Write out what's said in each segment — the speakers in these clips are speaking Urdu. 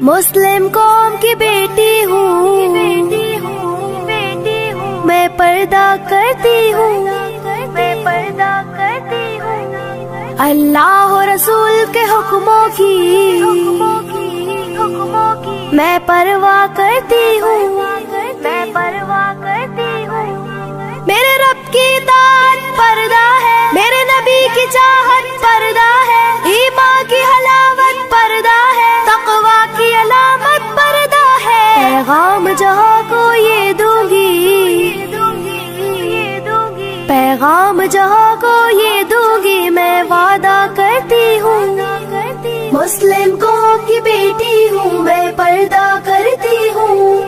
مسلم قوم کی بیٹی ہوں، میں پردہ کرتی ہوں، میں پردہ کرتی ہوں، اللہ و رسول کے حکموں کی میں پرواہ کرتی ہوں، میں پرواہ کرتی ہوں، میرے رب کی اطاعت پردہ ہے، میرے نبی کی چاہت پردہ ہے، ایمان کی حلاوت پردہ ہے، تقویٰ کی علامت پردہ ہے، پیغام جہاں کو یہ دوں گی، پیغام جہاں کو یہ دوں گی، میں وعدہ کرتی ہوں، مسلم قوم کی بیٹی ہوں، میں پردہ کرتی ہوں،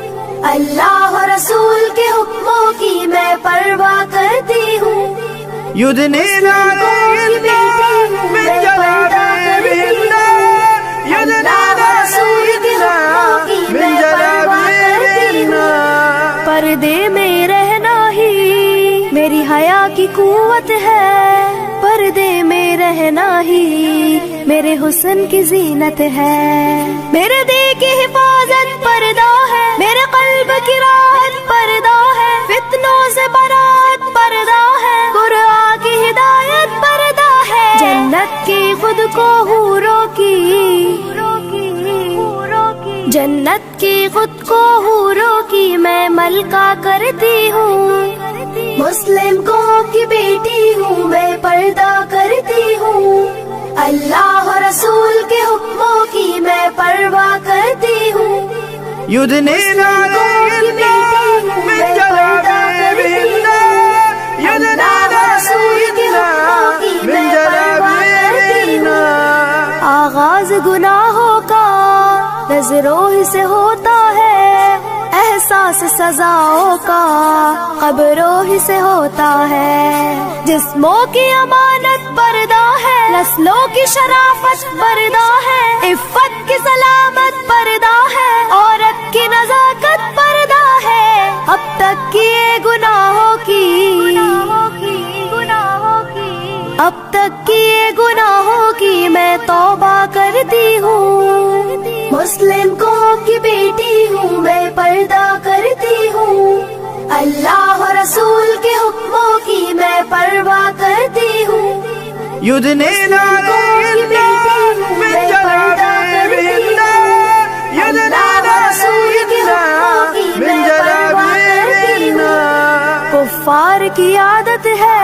اللہ و رسول کے حکموں کی میں پرواہ کرتی ہوں، يدنين عليهن من جلابيبهن يدنين عليهن من جلابيبهن پردے میں رہنا ہی میری حیا کی قوت ہے، پردے میں رہنا ہی میرے حسن کی زینت ہے، میرے دل کی حفاظت پردہ ہے، میرے قلب کی راحت پردہ ہے، فتنوں سے برات پردہ ہے، قرآن کی ہدایت پردہ ہے، جنت کی خود کو حوروں کی، جنت کی خود کو حوروں کی میں ملکہ کرتی ہوں، مسلم قوم کی بیٹی ہوں، میں پردہ کرتی ہوں، اللہ و رسول کے حکموں کی میں پرواہ کرتی ہوں، يدنين عليهن من جلابيبهن يدنين عليهن من جلابيبهن آغاز گناہوں کا نظروں ہی سے ہوتا ہے، احساس سزاؤں کا قبروں ہی سے ہوتا ہے، جسموں کی امانت پردہ ہے، نسلوں کی شرافت پردہ ہے، عفت کی سلامت پردہ ہے، عورت کی نزاکت پردہ ہے، اب تک کیے گناہوں کی، اب تک کیے گناہوں کی میں توبہ کرتی ہوں، مسلم قوم کی بیٹی ہوں، میں پردہ کرتی ہوں، اللہ و رسول کے حکموں کی میں پرواہ کرتی ہوں، يدنين عليهن من جلابيبهن يدنين عليهن من جلابيبهن کفار کی عادت ہے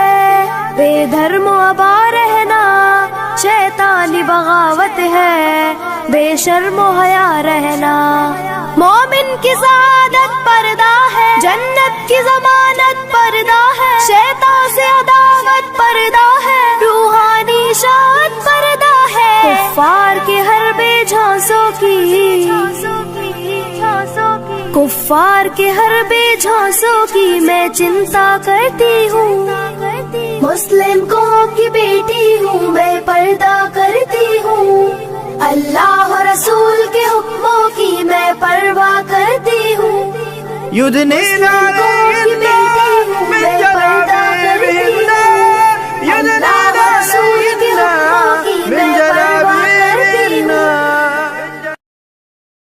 بے دھرم و ابا رہنا، شیطانی بغاوت ہے بے شرم و حیا رہنا، مومن کی سعادت پردہ ہے، جنت کی ضمانت پردہ ہے، شیطان سے عداوت پردہ ہے، روحانی شاد پردہ ہے، کفار کے ہر بے جھانسوں کی، کفار کے ہر بے جھانسوں کی میں چنتا کرتی ہوں، مسلم قوم کی بیٹی ہوں، میں پردہ کرتی ہوں، اللہ و رسول کے حکموں کی میں پرواہ کرتی ہوں، يدنين عليهن